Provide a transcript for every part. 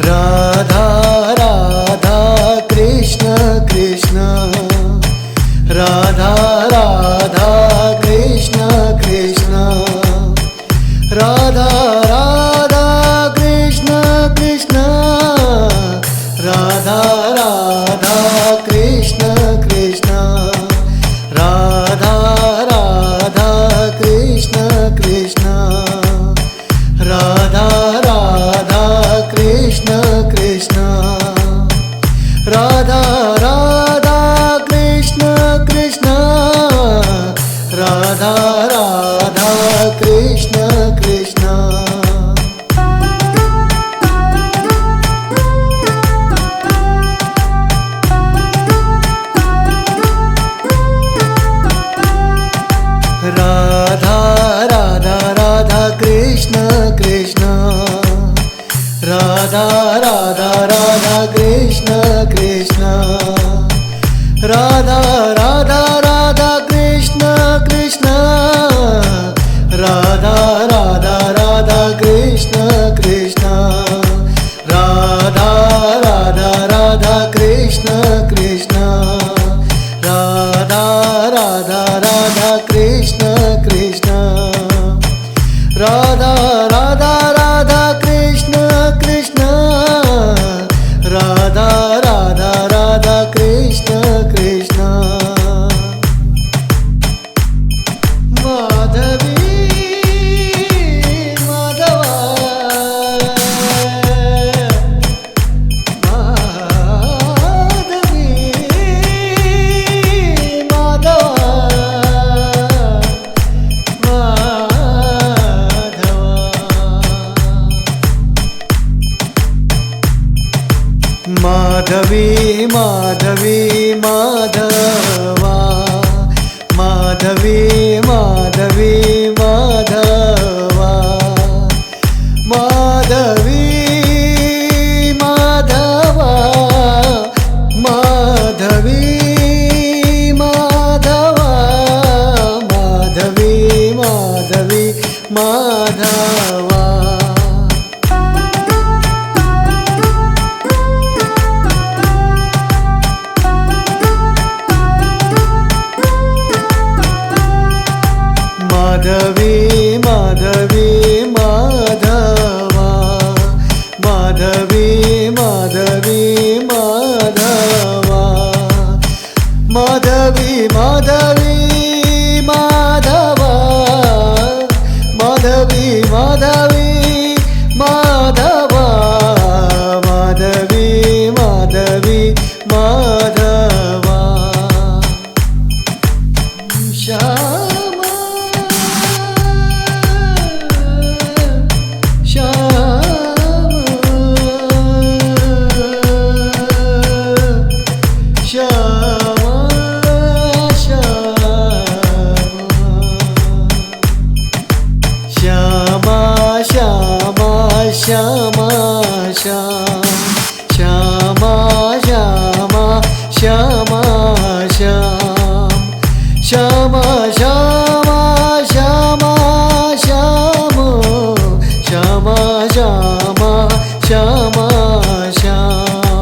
राधा राधा कृष्ण कृष्ण राधा राधा कृष्ण कृष्ण राधा राधा कृष्ण कृष्ण राधा राधा कृष्ण कृष्ण राधा राधा कृष्ण कृष्ण राधा राधा कृष्ण कृष्ण राधा राधा कृष्ण कृष्ण राधा राधा कृष्ण कृष्ण राधा राधा राधा कृष्ण कृष्ण राधा राधा राधा कृष्ण कृष्ण राधा राधा राधा कृष्ण कृष्ण राधा राधा राधा कृष्ण कृष्ण राधा राधा राधा कृष्ण कृष्ण राधा राधा राधा कृष्ण कृष्ण राधा राधा राधा कृष्ण कृष्ण राधा राधा राधा कृष्ण कृष्ण माधवी माधव माधवी माधव माधवी माधवी माधवा माधवी माधवी माधवा माधवी माधवा माधवी माधवा माधवी माधवी माधवा माधवी माधवी माधवा माधवी माधवी माधवा माधवी माधवी माधवा माधवी माधवी माधवा माधवी माधवी माधवा श्यामा श्यामा श्यामा श्यामा श्यामा श्यामा श्यामा श्यामा श्यामा श्यामा श्याम श्यामा श्यामा श्यामा श्याम श्यामा श्यामा श्यामा श्याम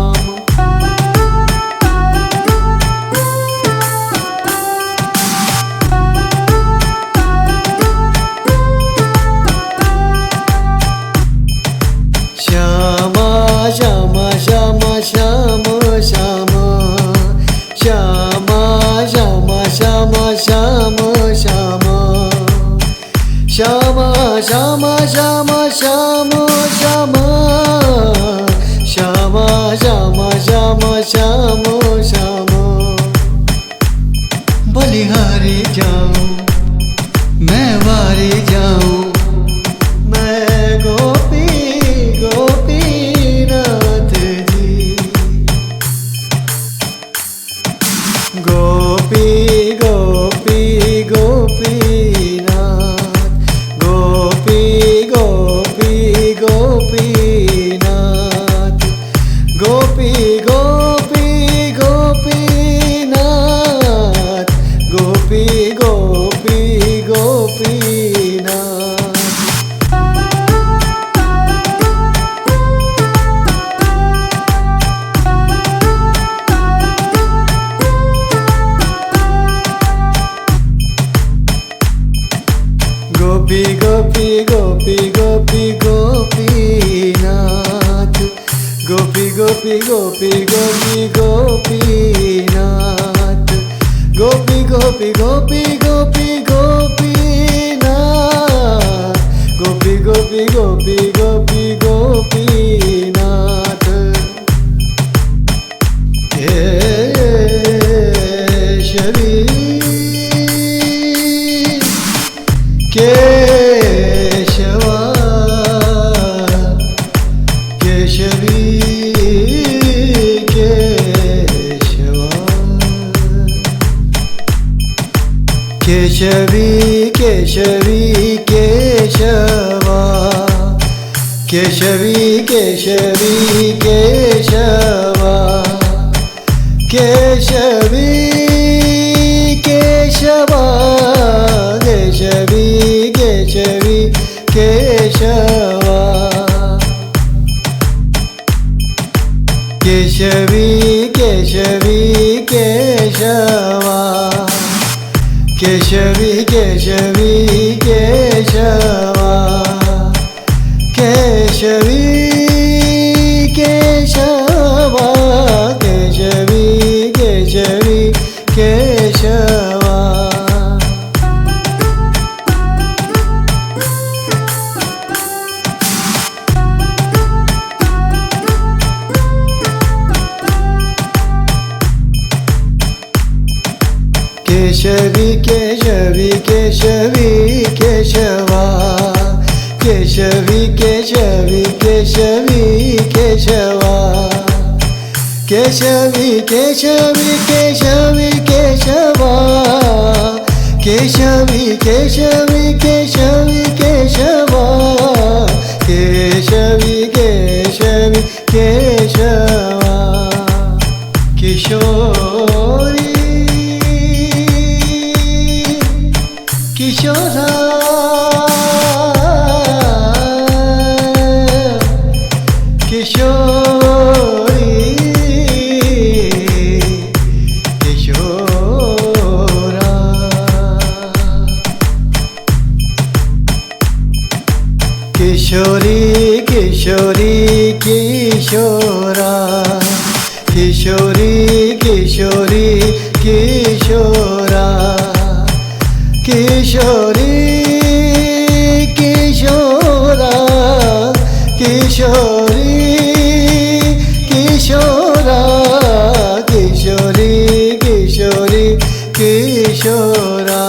श्याम श्यामा श्यामा श्यामा श्याम श्याम श्यामा श्यामा श्यामा श्याम श्याम श्यामा श्यामा श्यामा श्याम श्याम बलिहारी जाऊं मैं वारी जाऊं मैं गोपी गोपीनाथ जी गोपी गोपी गोपीनाथ गोपी गोपी गोपीनाथ गोपी गोपी गोपी गोपी गोपीनाथ गोपी गोपी गोपी गोपी गोपीनाथ गोपी गोपी गोपी गोपी गोपीनाथ केशवी केशवा केशवी केशवा केशवी केशवी केशवा केशवी केशवी केशवा केशवी केशवा केशवी केशवी केशवा केशवी केशवी केशवा केशवी केशवी केशवा केशवी केशवा केशवी केशवी केशवा केशवी केशवी केशवी केशवा केशवी केशवी केशवी केशवा केशवी केशवी केशवी केशवा केशवी केशवी केशवी केशवा केशवी केशवी केशवा किशोरी किशोरा किशोरी किशोरा किशोरी किशोरी किशोरा किशोरी किशोरी किशोरा किशोरी किशोरा किशोरी किशोरा किशोरी किशोरी किशोरा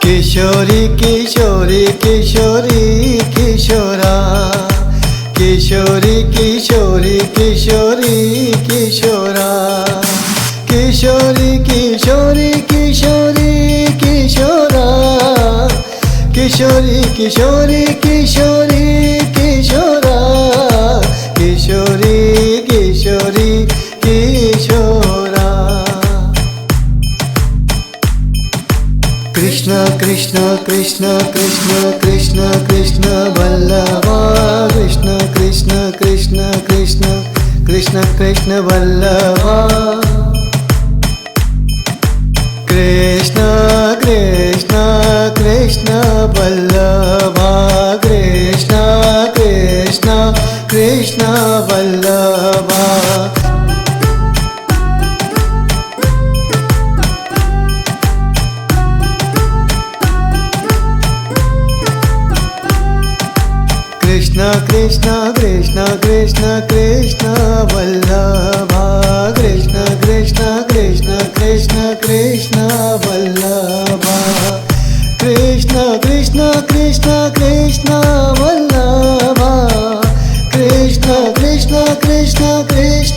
किशोरी किशोरी किशोरी किशोरा किशोरी किशोरी किशोरी किशोरा किशोरी किशोरी किशोरी किशोरा किशोरी किशोरी किशोरी किशोरा किशोरी किशोरी किशोरा कृष्ण कृष्ण कृष्ण कृष्ण कृष्ण कृष्ण वल्लभा कृष्ण कृष्ण कृष्ण कृष्ण कृष्ण कृष्ण वल्लभा कृष्ण कृष्ण कृष्ण वल्लभा कृष्ण कृष्ण कृष्ण वल्लभा कृष्ण कृष्ण कृष्ण कृष्ण कृष्ण वल्लभा कृष्ण कृष्ण कृष्ण कृष्ण कृष्ण वल्लभा कृष्ण कृष्ण कृष्ण कृष्ण वल्लभा कृष्ण कृष्ण कृष्ण कृष्ण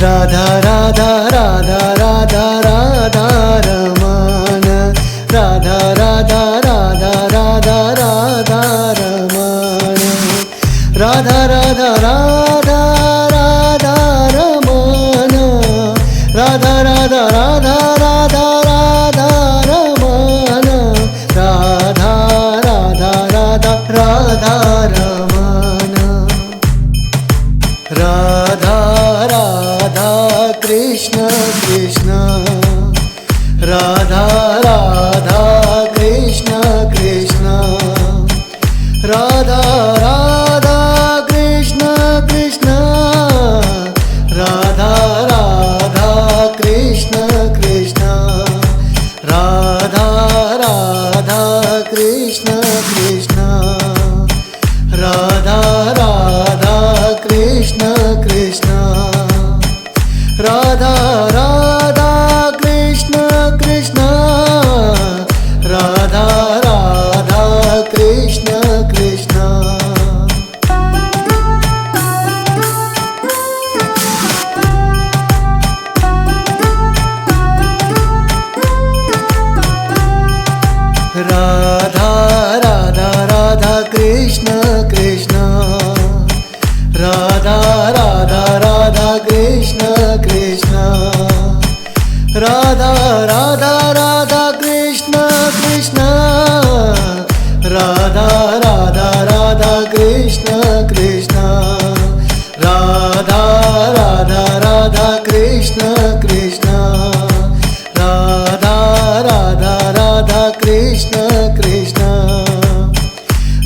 राधा राधा राधा राधा राधा रमण राधा राधा राधा राधा राधा रमण राधा राधा राधा राधा रमण राधा राधा राधा राधा राधा रमण राधा राधा राधा राधा रमण राधा राधा कृष्ण कृष्ण राधा राधा कृष्ण कृष्ण राधा राधा कृष्ण कृष्ण राधा राधा कृष्ण कृष्ण राधा राधा कृष्ण कृष्ण राधा राधा कृष्ण कृष्ण राधा राधा कृष्ण कृष्ण राधा राधा कृष्ण कृष्ण राधा राधा राधा कृष्ण कृष्ण राधा राधा राधा कृष्ण कृष्ण राधा राधा राधा कृष्ण कृष्ण राधा राधा राधा कृष्ण कृष्ण राधा राधा राधा कृष्ण कृष्ण राधा राधा राधा कृष्ण कृष्ण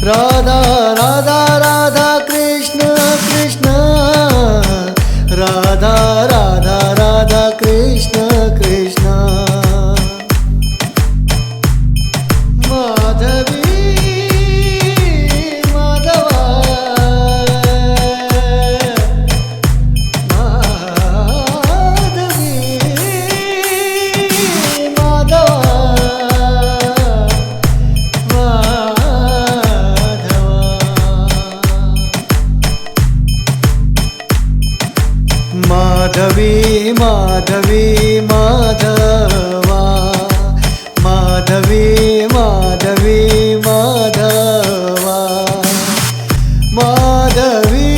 राधा राधा राधा कृष्ण कृष्ण राधा राधा राधा कृष्ण कृष्ण माधवी माधवा माधवी माधवा माधवी माधवी माधवा माधवी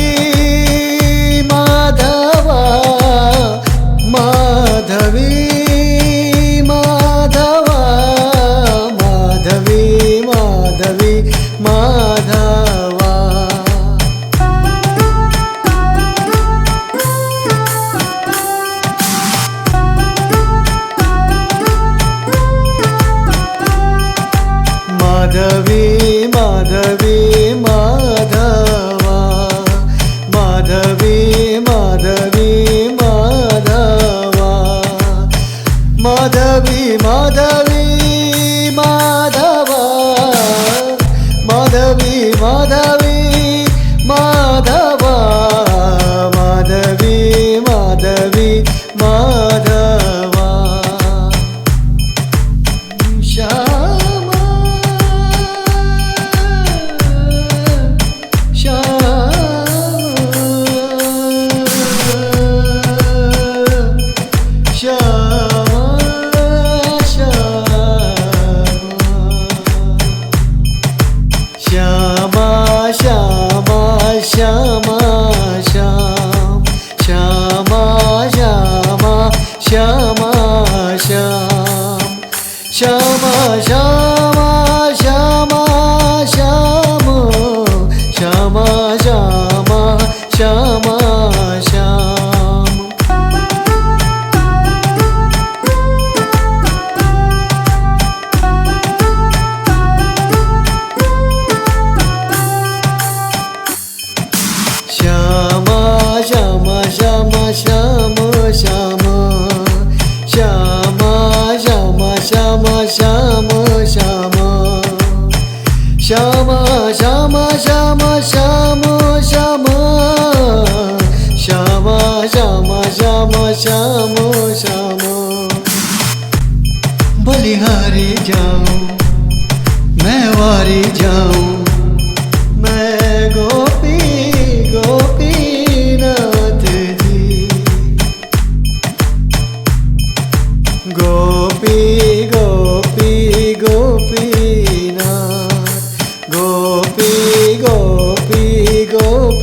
माधवी माधवा माधवी माधवा माधवी माधवा माधवी माधवी माधवा माधवी माधवी माधवा माधवी माधवी माधवा माधवी माधवी माधवा माधवी माधवी माधवा माधवी माधवी माधवा श्यामा श्यामा श्यामा श्यामा श्याम श्यामा श्यामा श्यामा श्याम श्यामा श्यामा श्यामा श्याम श्यामा श्यामा श्यामा श्याम श्यामा श्यामा श्यामा श्याम श्याम श्यामा श्यामा श्यामा श्याम श्याम गोपी गोपीनाथ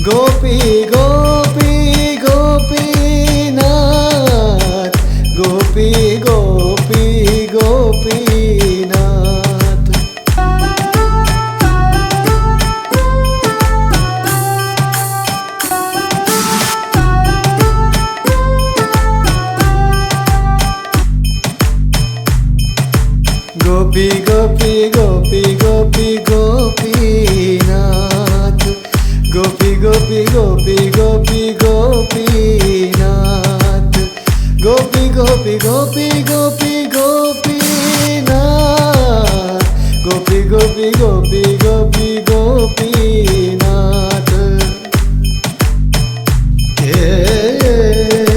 गोपी गोपी गोपीनाथ गोपी गोपी गोपीनाथ गोपी गोपी गोपी गोपी गोपीनाथ गोपी गोपी गोपी गोपी गोपीनाथ गोपी गोपी गोपी गोपी गोपीनाथ गोपी गोपी गोपी गोपी गोपीनाथ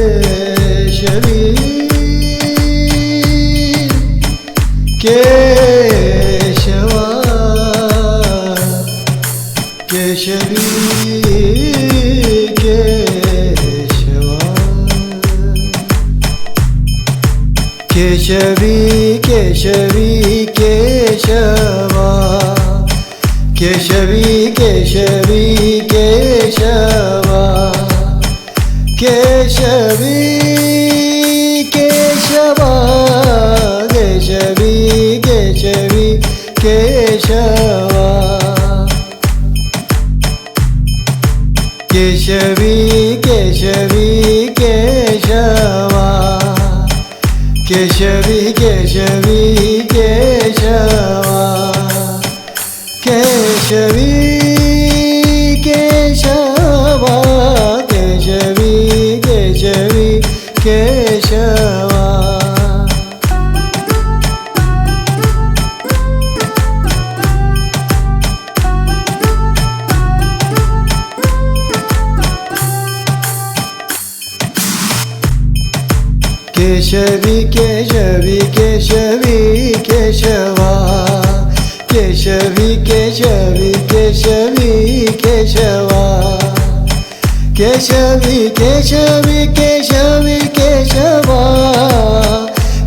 केशवी केशवा केशवी केशवा केशवी केशवी केशवा केशवी केशवी केशवा केशवी केशवा केशवी केशवी केशवा केशवी केशवी केशवा केशवी केशवी केशवा केशवी केशवा केशवी केशवी केशवा केशवी केशवी केशवी केशवा केशवी केशवी केशवी केशवा केशवी केशवी केशवी केशवा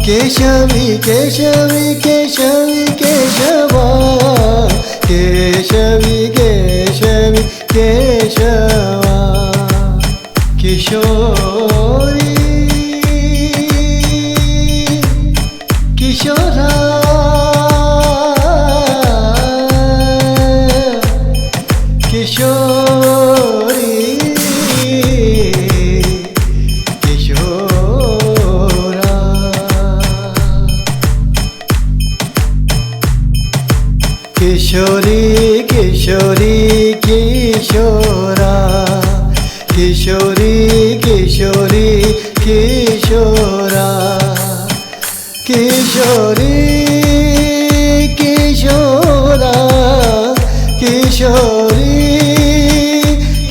केशवी केशवी केशवी केशवा केशवी केशवी केशवा किशोरी किशोरा किशोरी किशोरा किशोरी किशोरी किशोरा किशोरी किशोरी किशोरा किशोरी किशोरा किशोरी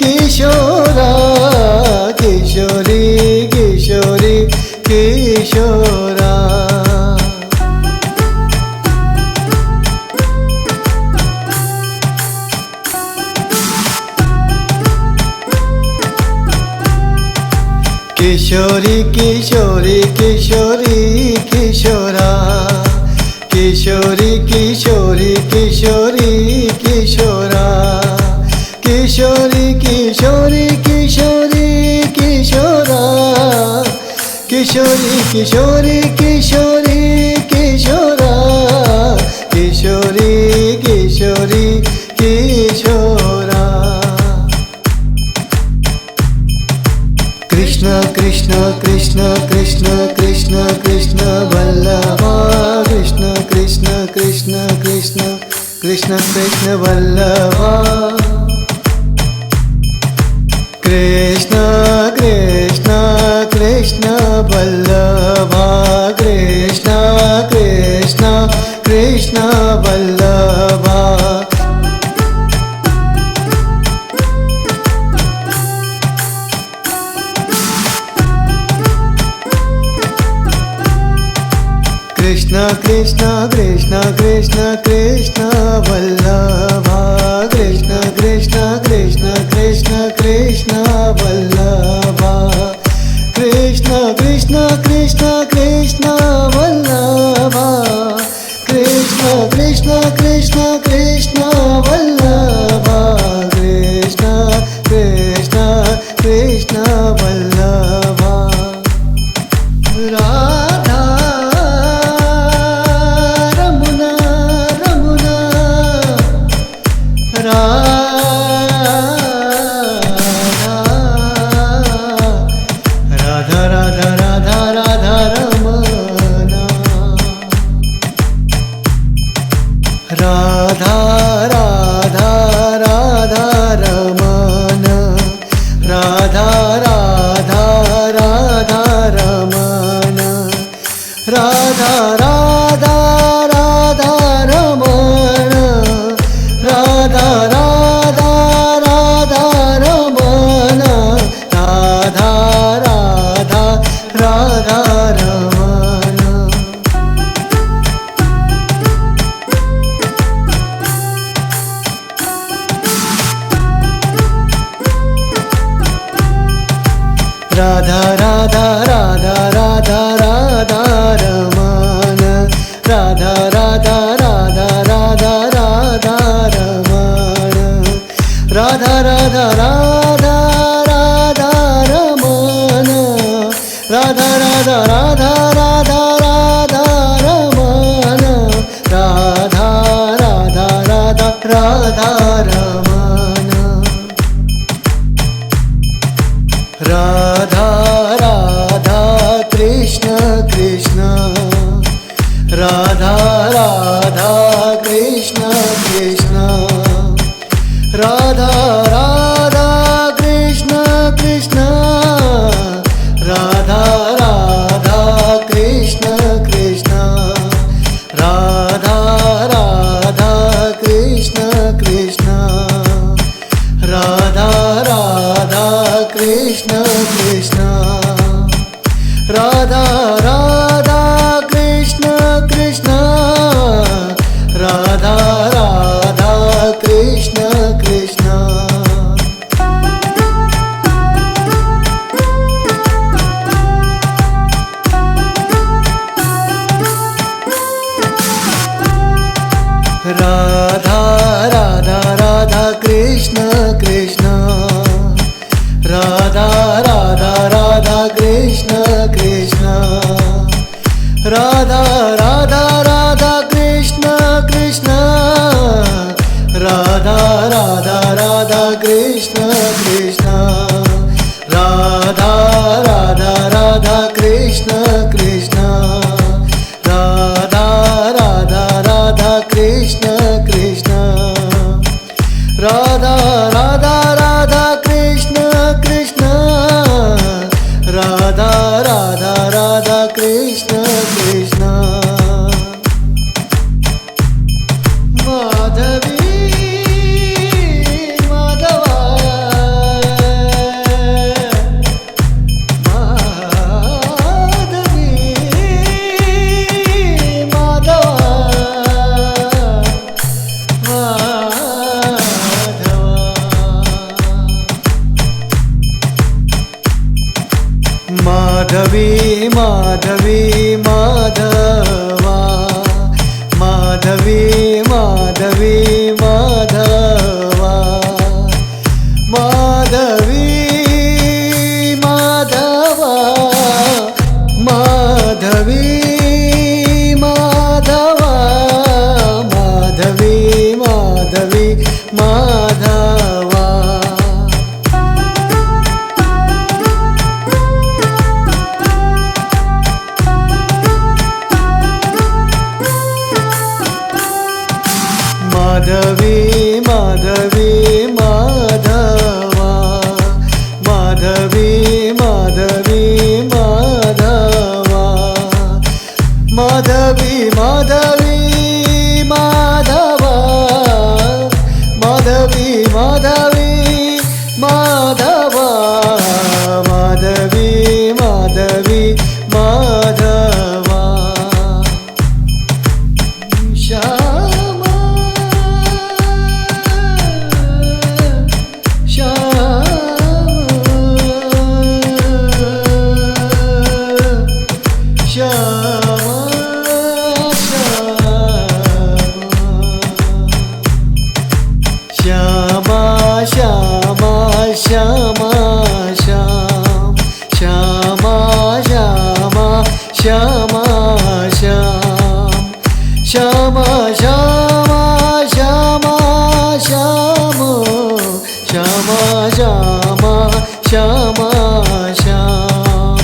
किशोरा किशोरी किशोरी किशोरा किशोरी किशोरी किशोरी किशोरा किशोरी किशोरी किशोरी किशोरा किशोरी किशोरी किशोरी किशोरा किशोरी किशोरी किशोरी किशोरा किशोरी किशोरी किशोरा कृष्ण कृष्ण कृष्ण कृष्ण कृष्ण कृष्ण वल्लभा कृष्ण कृष्ण कृष्ण कृष्ण कृष्ण कृष्ण वल्लभा कृष्ण कृष्ण कृष्ण वल्लभा कृष्ण कृष्ण कृष्ण वल्लभा कृष्ण कृष्ण कृष्ण कृष्ण कृष्ण वल्लभा कृष्ण कृष्ण कृष्ण कृष्ण कृष्ण वल्लभा कृष्ण कृष्ण कृष्ण कृष्ण वल्लभा कृष्ण कृष्ण कृष्ण राधा राधा राधा रमण राधा राधा राधा रमण राधा राधा राधा रमण राधा राधा राधा रमण राधा राधा राधा रमण राधा राधा राधा राधा राधा रमण राधा राधा राधा राधा राधा रमण राधा राधा राधा राधा रमण राधा राधा राधा राधा राधा रमण राधा राधा राधा राधा रमण राधा राधा कृष्ण कृष्ण राधा राधा कृष्ण कृष्ण राधा राधा कृष्ण कृष्ण राधा राधा कृष्ण कृष्ण राधा राधा कृष्ण कृष्ण राधा राधा कृष्ण कृष्ण राधा राधा कृष्ण कृष्ण राधा राधा कृष्ण कृष्ण राधा राधा राधा कृष्ण कृष्ण राधा राधा राधा कृष्ण कृष्ण राधा राधा राधा कृष्ण कृष्ण राधा राधा राधा कृष्ण कृष्ण राधा राधा राधा कृष्ण कृष्ण राधा राधा राधा कृष्ण कृष्ण राधा राधा राधा कृष्ण कृष्ण राधा राधा राधा कृष्ण कृष्ण माधवी माधवा माधवी माधवा माधवी माधवी माधवा माधवी माधवी माधवा माधवी माधवा माधवी माधवा माधवी माधवी माधवा माधवी माधवी माधवा माधवी माधवी माधवा माधवी माधवी माधवा माधवी माधवी माधवा माधवी माधवी माधवा श्यामा श्यामा श्याम श्यामा श्यामा श्यामा श्याम श्यामा श्यामा श्यामा श्याम श्यामा श्यामा श्यामा श्याम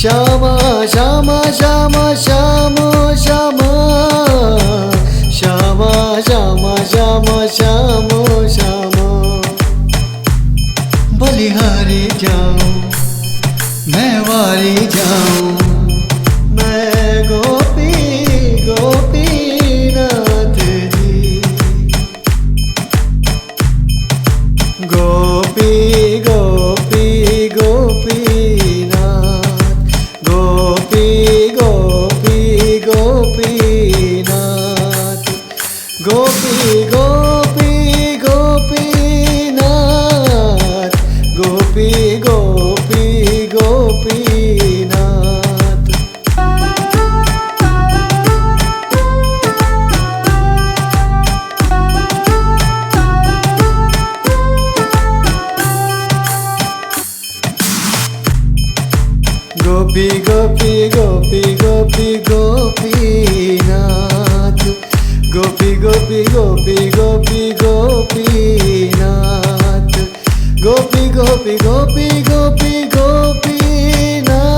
श्यामा श्यामा श्यामा श्यामो श्यामा श्यामा श्यामा श्यामा श्यामो श्यामा। बलिहारी जाऊं मैं वारी जाऊं मैं गोपी गोपीनाथ जी। गोपी गोपी गोपीनाथ गोपी गोपी गोपीनाथ गोपी गोपी गोपीनाथ गोपी गोपी गोपीनाथ। गोपी गोपी गोपी गोपी गोपीनाथ गोपी गोपी गोपी गोपी गोपीनाथ गोपी गोपी गोपी गोपी गोपीनाथ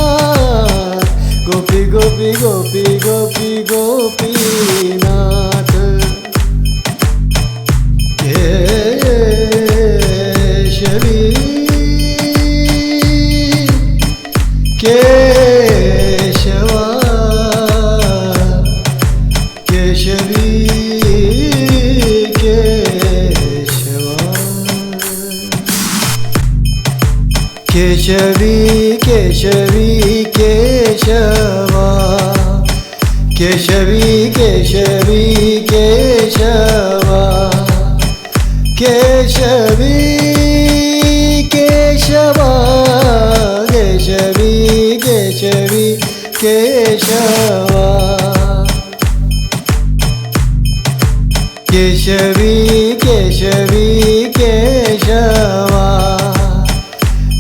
गोपी गोपी गोपी गोपी गोपीनाथ। केशवी केशवा केशवी केशवा केशवी केशवी केशवा केशवी केशवी केशवा केशवी केशवा केशवी केशवी केशवा केशवी केशवी केशवा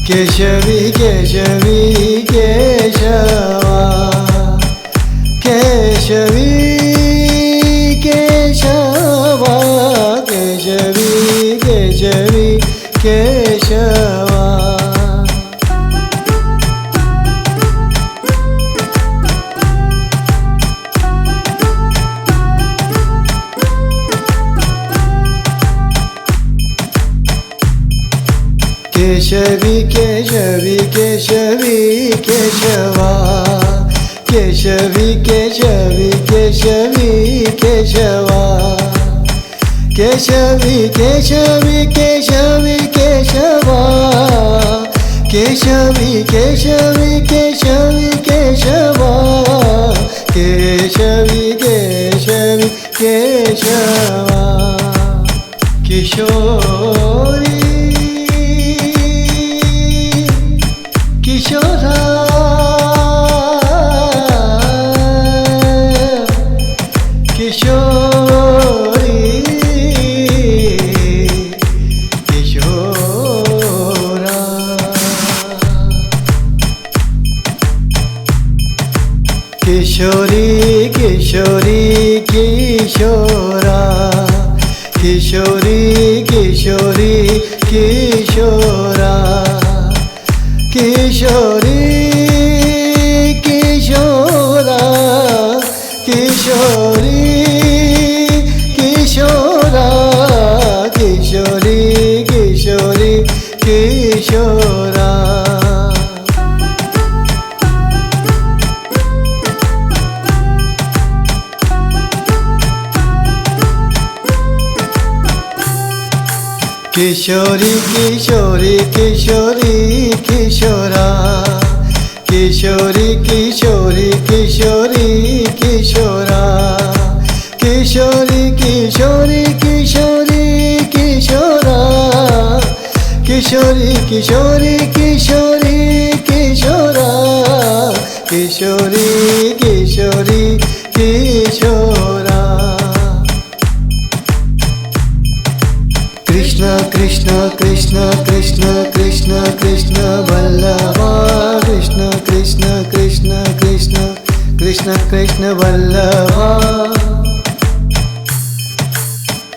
केशवी केशवी केशवा केशवी केशवा केशवी केशवी केशवा। केशवी केशवी केशवी केशवा केशवी केशवी केशवी केशवा केशवी केशवी केशवी केशवा केशवी केशवी केशवी केशवा केशवी केशवी केशवा। किशोरी किशोरा किशोरी किशोरा किशोरी किशोरी किशोरा किशोरी किशोरी किशोरा किशोरी किशोरा किशोरी किशोरा किशोरी किशोरी किशोरा। किशोरी किशोरी किशोरी किशोरा किशोरी किशोरी किशोरी किशोरा किशोरी किशोरी किशोरी किशोरा किशोरी किशोरी किशोरी किशोरा किशोरी किशोरी किशोरा। कृष्ण कृष्ण कृष्ण कृष्ण कृष्ण कृष्ण वल्लभा कृष्ण कृष्ण कृष्ण कृष्ण कृष्ण कृष्ण वल्लभा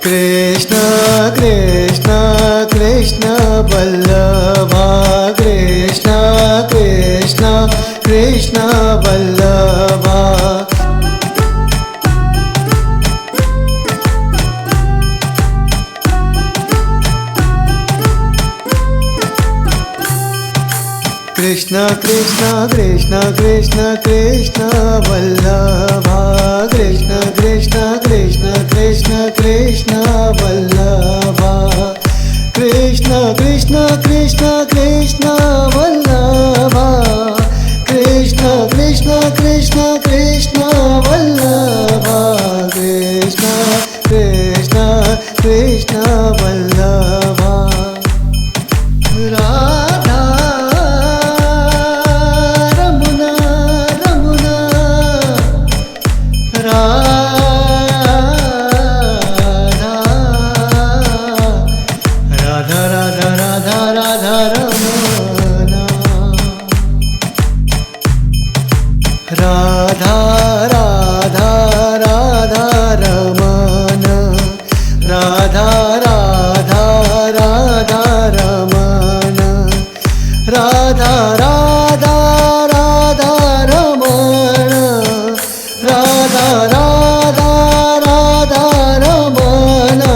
कृष्ण कृष्ण कृष्ण वल्लभा कृष्ण कृष्ण कृष्ण वल्लभा कृष्ण कृष्ण कृष्ण कृष्ण कृष्ण वल्लभा कृष्ण कृष्ण कृष्ण कृष्ण कृष्ण वल्लभा कृष्ण कृष्ण कृष्ण कृष्ण वल्लभा कृष्ण कृष्ण कृष्ण कृष्ण वल्लभा कृष्ण कृष्ण कृष्ण वल्लभा राधा राधा राधा राधा रमन राधा राधा राधा रमन राधा राधा राधा रमन राधा राधा राधा रमन राधा राधा राधा रमन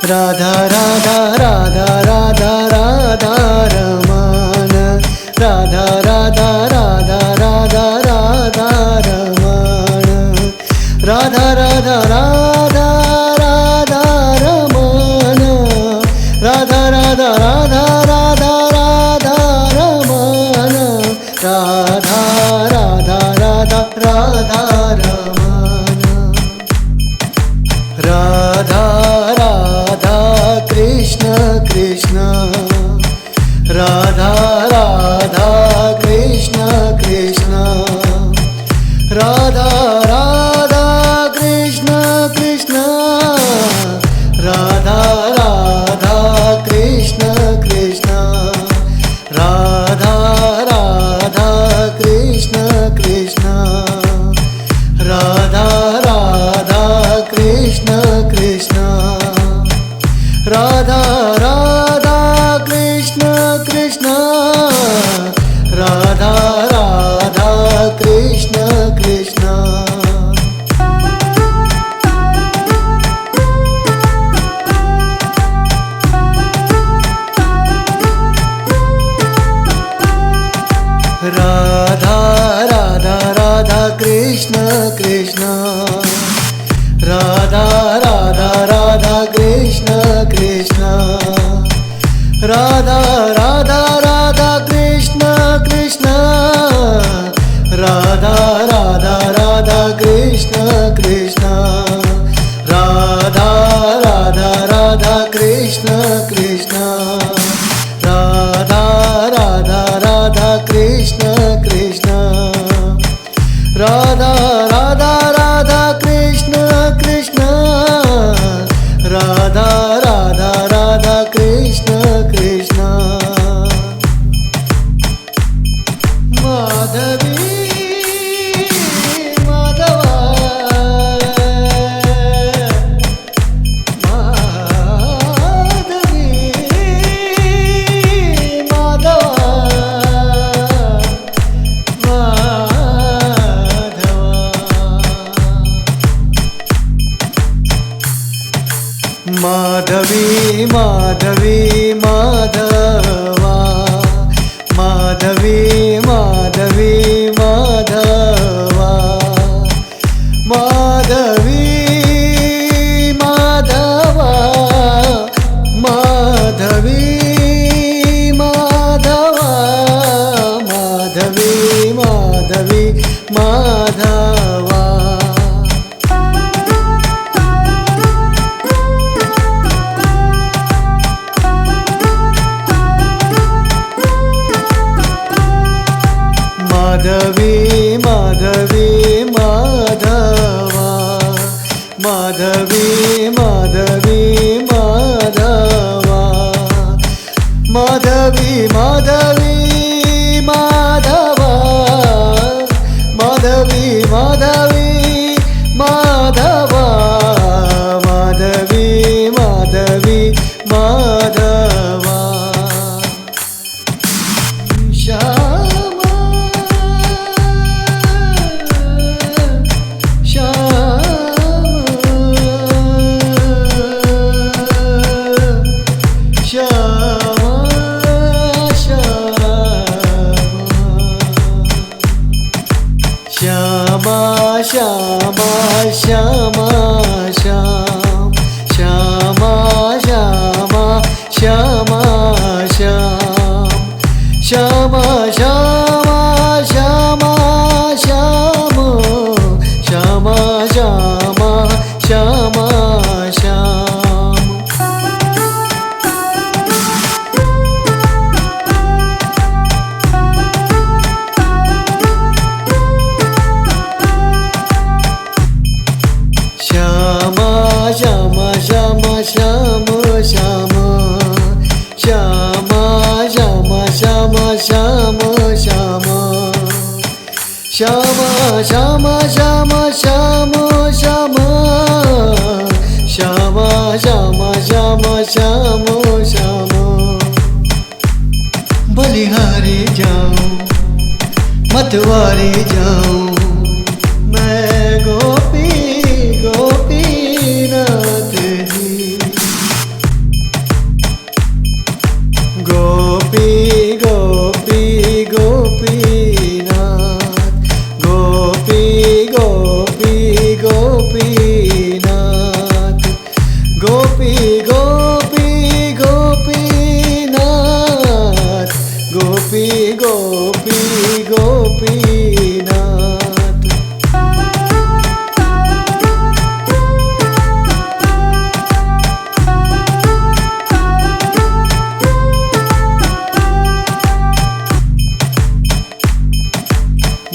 राधा राधा राधा राधा राधा रमन राधा राधा राधा राधा राधा रमन राधा राधा राधा राधा रमन राधा राधा राधा राधा राधा रमन राधा राधा राधा राधा रमन राधा राधा कृष्ण कृष्ण राधा राधा कृष्ण कृष्ण राधा राधा कृष्ण कृष्ण राधा राधा कृष्ण कृष्ण राधा राधा कृष्ण कृष्ण राधा राधा कृष्ण कृष्ण राधा राधा कृष्ण कृष्ण राधा राधा कृष्ण कृष्ण राधा राधा राधा कृष्ण कृष्ण राधा राधा राधा कृष्ण कृष्ण राधा राधा राधा कृष्ण कृष्ण राधा राधा राधा कृष्ण कृष्ण राधा राधा राधा कृष्ण कृष्ण राधा राधा राधा कृष्ण कृष्ण राधा राधा राधा कृष्ण कृष्ण राधा राधा राधा कृष्ण कृष्ण माधवी माधवा माधवी माधवा माधवी माधवी माधवा माधवी माधवी माधवा माधवी माधवा माधवी माधवा माधवी माधवी माधवा माधवी माधवी माधवा माधवी माधवी माधवा माधवी माधवी माधवा माधवी माधवी माधवा माधवी माधवी माधवा श्यामा श्यामा श्यामा श्यामा श्याम श्यामा श्यामा श्यामा श्याम श्यामा श्यामा श्यामा श्याम श्यामा श्यामा श्यामा श्याम श्यामा श्यामा श्यामा श्याम श्याम श्यामा श्यामा श्यामा श्याम श्याम श्यामा श्यामा श्यामा श्याम श्याम श्यामा श्यामा श्यामा श्याम श्याम बलिहारी जाऊं मतवारी जाऊं मैं गोपी गोपीनाथ जी गोपी गोपी गोपीनाथ गोपी गोपी गोपीनाथ गोपी गोपी गोपीनाथ गोपी गोपी गोपीनाथ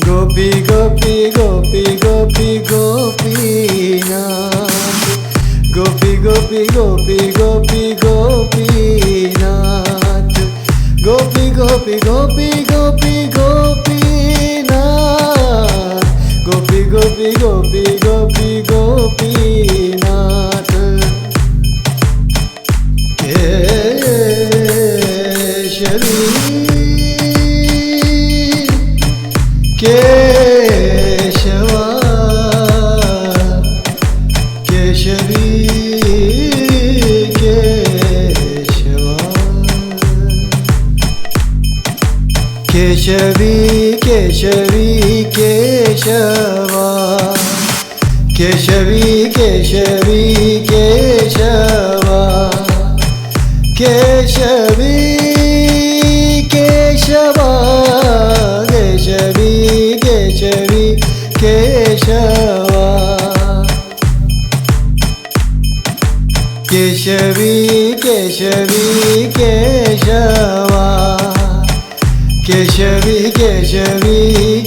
गोपी गोपी गोपी गोपी गोपीनाथ गोपी गोपी गोपी गोपी गोपीनाथ गोपी गोपी गोपी गोपी गोपीनाथ गोपी गोपी गोपी गोपी गोपीनाथ केशवी केशवा केशवी केशवा केशवी केशवी केशवा केशवी केशवी केशवा केशवी केशवा केशवी केशवी केशवा केशवी केशवी केशवा केशवी केशवी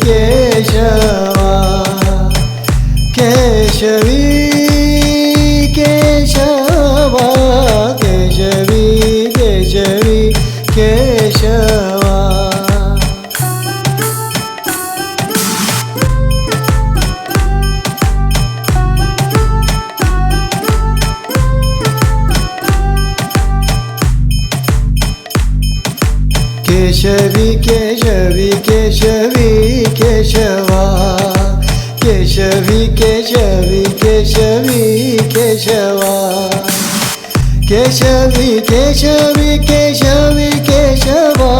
केशवा केशवी केशवा केशवी केशवी केशवा केशवी केशवी केशवी केशवा केशवी केशवी केशवी केशवा केशवी केशवी केशवी केशवा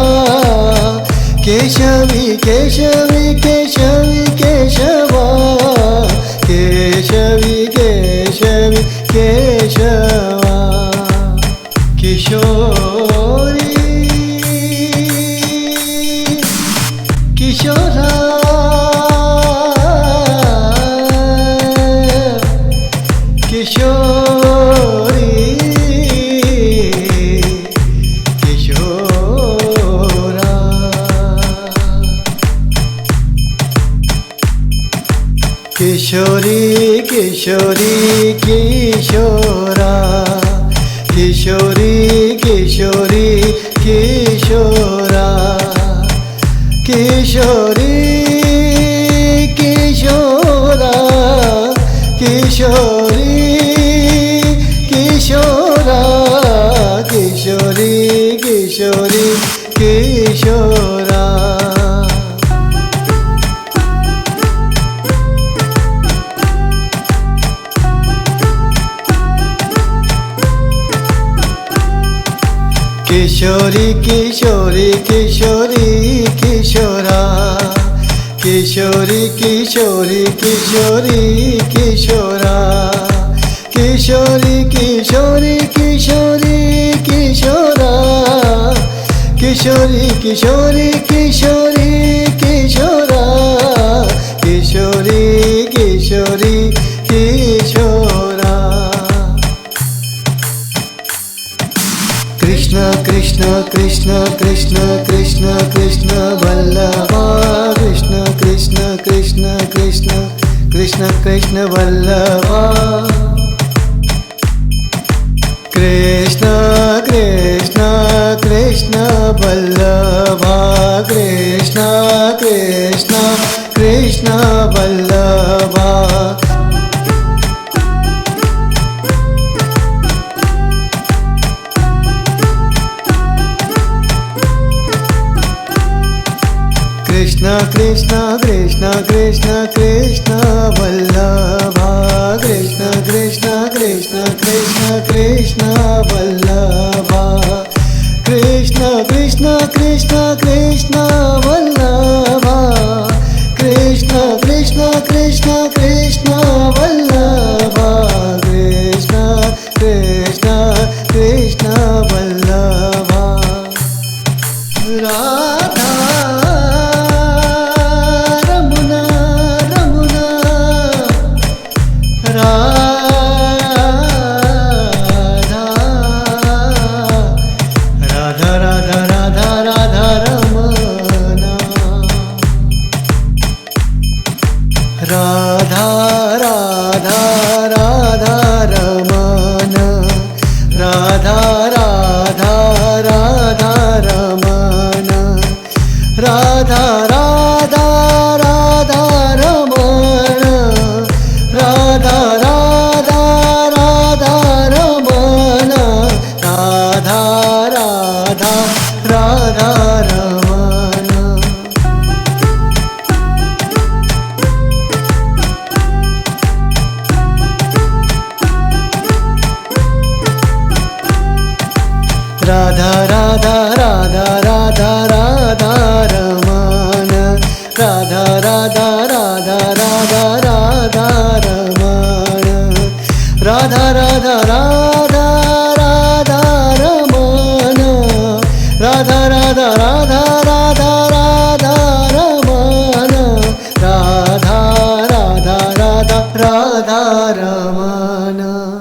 केशवी केशवी केशवी केशवा केशवी केशवी केशवा किशोरी किशोरा किशोरी किशोरा किशोरी किशोरी किशोरा किशोरी किशोरी किशोरा किशोरी किशोरा किशोरी किशोरा किशोरी किशोरी किशोरा किशोरी किशोरी किशोरी किशोरा किशोरी किशोरी किशोरी किशोरा किशोरी किशोरी किशोरी किशोरा किशोरी किशोरी किशोरी किशोरा किशोरी किशोरी किशोरा कृष्ण कृष्ण कृष्ण कृष्ण कृष्ण कृष्ण वल्लभा कृष्ण कृष्ण कृष्ण कृष्ण कृष्ण कृष्ण वल्लभा कृष्ण कृष्ण कृष्ण वल्लभा कृष्ण कृष्ण कृष्ण वल्लभा कृष्ण कृष्ण कृष्ण कृष्ण कृष्ण वल्लभा कृष्ण कृष्ण कृष्ण कृष्ण कृष्ण वल्लभा कृष्ण कृष्ण कृष्ण कृष्ण वल्लभा कृष्ण कृष्ण कृष्ण कृष्ण वल्लभा कृष्ण कृष्ण कृष्ण वल्लभा राधा राधा राधा राधा रमन राधा राधा राधा रमन राधा राधा राधा रमन राधा राधा राधा रमन राधा राधा राधा रमन राधा राधा राधा राधा राधा रमन राधा राधा राधा राधा राधा रमन राधा राधा राधा राधा रमन राधा राधा राधा राधा राधा रमन राधा राधा राधा राधा रमन